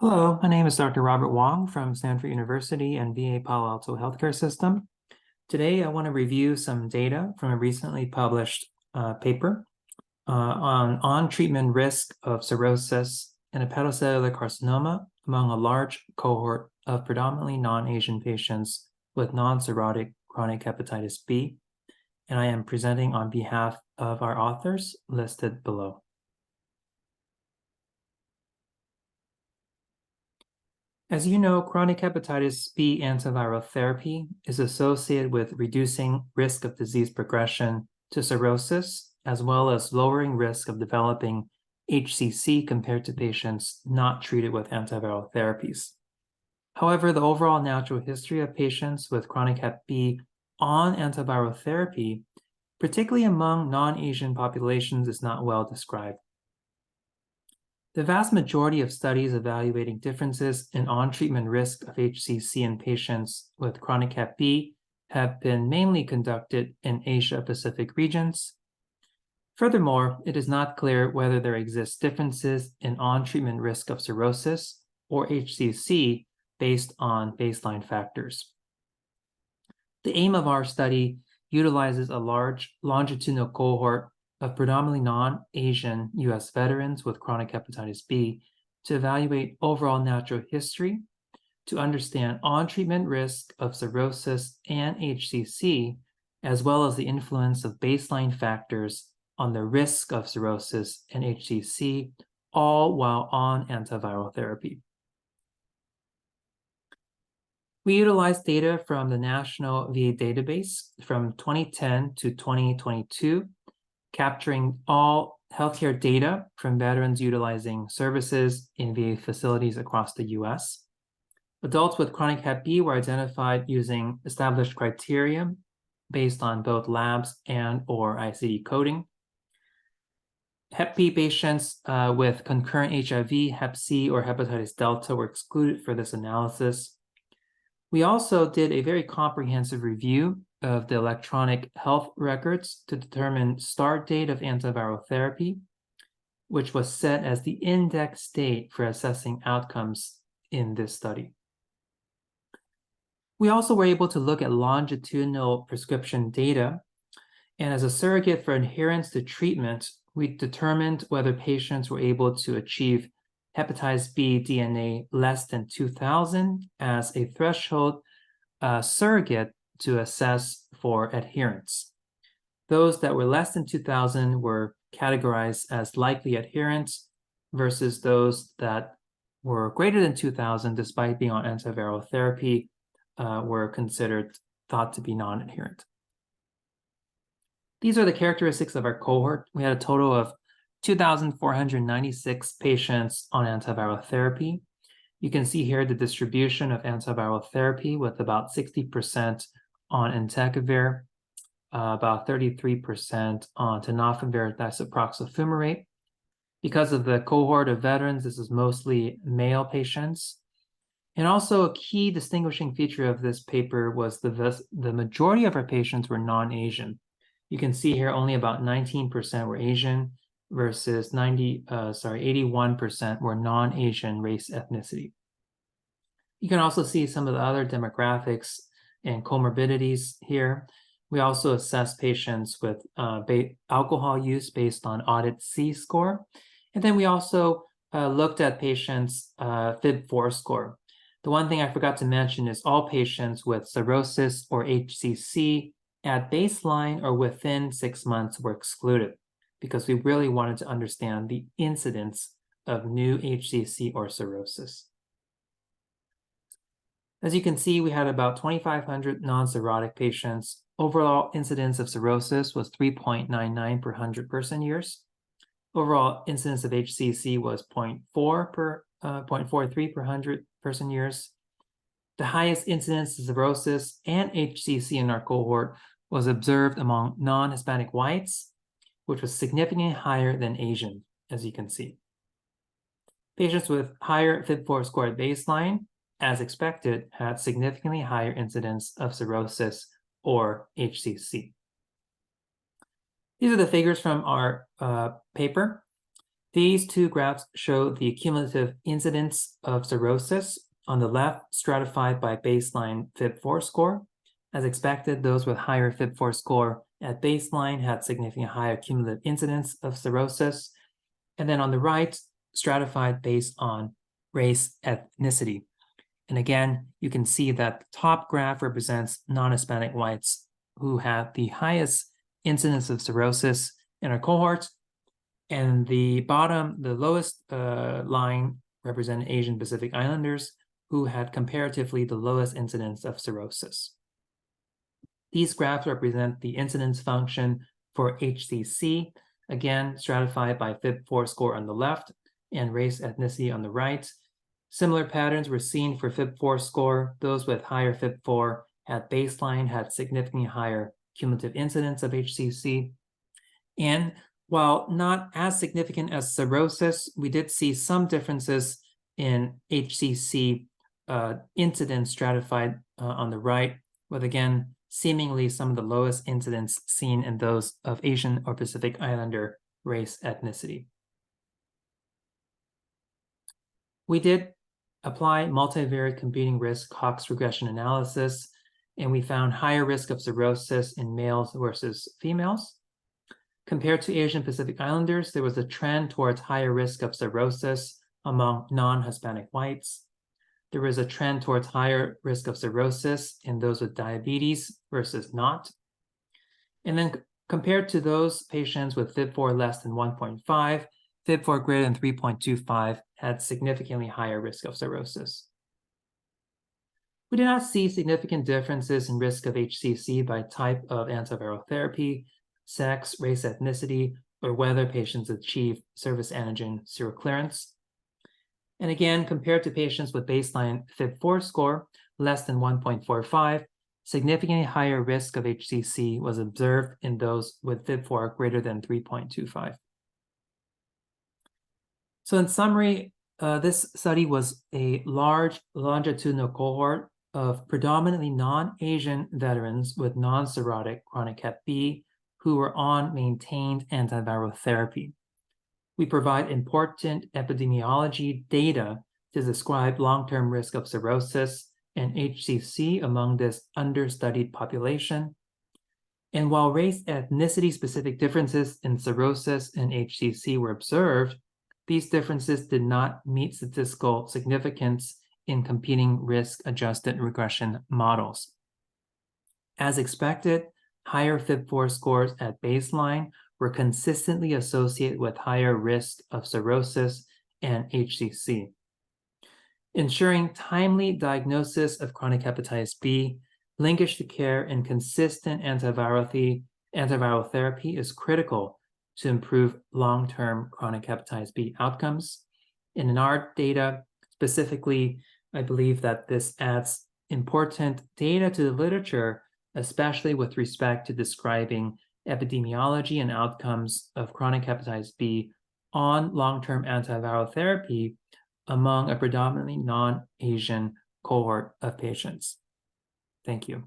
Hello, my name is Dr. Robert Wong from Stanford University and VA Palo Alto Healthcare System. Today, I want to review some data from a recently published paper on treatment risk of cirrhosis and hepatocellular carcinoma among a large cohort of predominantly non-Asian patients with non-cirrhotic chronic hepatitis B. And I am presenting on behalf of our authors listed below. As you know, chronic hepatitis B antiviral therapy is associated with reducing risk of disease progression to cirrhosis, as well as lowering risk of developing HCC compared to patients not treated with antiviral therapies. However, the overall natural history of patients with chronic hep B on antiviral therapy, particularly among non-Asian populations, is not well described. The vast majority of studies evaluating differences in on-treatment risk of HCC in patients with chronic hep B have been mainly conducted in Asia-Pacific regions. Furthermore, it is not clear whether there exists differences in on-treatment risk of cirrhosis or HCC based on baseline factors. The aim of our study utilizes a large longitudinal cohort of predominantly non-Asian U.S. veterans with chronic hepatitis B to evaluate overall natural history, to understand on-treatment risk of cirrhosis and HCC, as well as the influence of baseline factors on the risk of cirrhosis and HCC, all while on antiviral therapy. We utilized data from the National VA database from 2010 to 2022, capturing all healthcare data from veterans utilizing services in VA facilities across the U.S. Adults with chronic hep B were identified using established criteria based on both labs and/or ICD coding. Hep B patients with concurrent HIV, Hep C, or hepatitis delta were excluded for this analysis. We also did a very comprehensive review of the electronic health records to determine start date of antiviral therapy, which was set as the index date for assessing outcomes in this study. We also were able to look at longitudinal prescription data, and as a surrogate for adherence to treatment, we determined whether patients were able to achieve hepatitis B DNA less than 2,000 as a threshold surrogate to assess for adherence. Those that were less than 2,000 were categorized as likely adherent versus those that were greater than 2,000 despite being on antiviral therapy were thought to be non-adherent. These are the characteristics of our cohort. We had a total of 2,496 patients on antiviral therapy. You can see here the distribution of antiviral therapy with about 60% on entecavir, about 33% on tenofovir disoproxil fumarate. Because of the cohort of veterans, this is mostly male patients. And also a key distinguishing feature of this paper was the majority of our patients were non-Asian. You can see here only about 19% were Asian versus 81% were non-Asian race ethnicity. You can also see some of the other demographics and comorbidities here. We also assess patients with alcohol use based on Audit C score. And then we also looked at patients' FIB-4 score. The one thing I forgot to mention is all patients with cirrhosis or HCC at baseline or within 6 months were excluded because we really wanted to understand the incidence of new HCC or cirrhosis. As you can see, we had about 2,500 non-cirrhotic patients. Overall incidence of cirrhosis was 3.99 per 100 person years. Overall incidence of HCC was 0.43 per 100 person years. The highest incidence of cirrhosis and HCC in our cohort was observed among non-Hispanic whites, which was significantly higher than Asian, as you can see. Patients with higher FIB-4 score at baseline, as expected, had significantly higher incidence of cirrhosis or HCC. These are the figures from our paper. These two graphs show the cumulative incidence of cirrhosis. On the left, stratified by baseline FIB-4 score. As expected, those with higher FIB-4 score at baseline had significantly higher cumulative incidence of cirrhosis. And then on the right, stratified based on race, ethnicity. And again, you can see that the top graph represents non-Hispanic whites who have the highest incidence of cirrhosis in our cohort. And the bottom, the lowest line represent Asian Pacific Islanders who had comparatively the lowest incidence of cirrhosis. These graphs represent the incidence function for HCC, again, stratified by FIB-4 score on the left and race ethnicity on the right. Similar patterns were seen for FIB-4 score. Those with higher FIB-4 at baseline had significantly higher cumulative incidence of HCC. And while not as significant as cirrhosis, we did see some differences in HCC incidence stratified on the right, with again, seemingly some of the lowest incidence seen in those of Asian or Pacific Islander race ethnicity. We did apply multivariate competing risk Cox regression analysis, and we found higher risk of cirrhosis in males versus females. Compared to Asian Pacific Islanders, there was a trend towards higher risk of cirrhosis among non-Hispanic whites. There was a trend towards higher risk of cirrhosis in those with diabetes versus not. And then compared to those patients with FIB-4 less than 1.5, FIB-4 greater than 3.25 had significantly higher risk of cirrhosis. We did not see significant differences in risk of HCC by type of antiviral therapy, sex, race, ethnicity, or whether patients achieve surface antigen seroclearance. And again, compared to patients with baseline FIB-4 score less than 1.45, significantly higher risk of HCC was observed in those with FIB-4 greater than 3.25. So in summary, this study was a large longitudinal cohort of predominantly non-Asian veterans with non-cirrhotic chronic Hep B who were on maintained antiviral therapy. We provide important epidemiology data to describe long-term risk of cirrhosis and HCC among this understudied population. And while race ethnicity-specific differences in cirrhosis and HCC were observed, these differences did not meet statistical significance in competing risk-adjusted regression models. As expected, higher FIB-4 scores at baseline were consistently associated with higher risk of cirrhosis and HCC. Ensuring timely diagnosis of chronic hepatitis B, linkage to care, and consistent antiviral therapy is critical to improve long-term chronic hepatitis B outcomes. And in our data, specifically, I believe that this adds important data to the literature, especially with respect to describing epidemiology and outcomes of chronic hepatitis B on long-term antiviral therapy among a predominantly non-Asian cohort of patients. Thank you.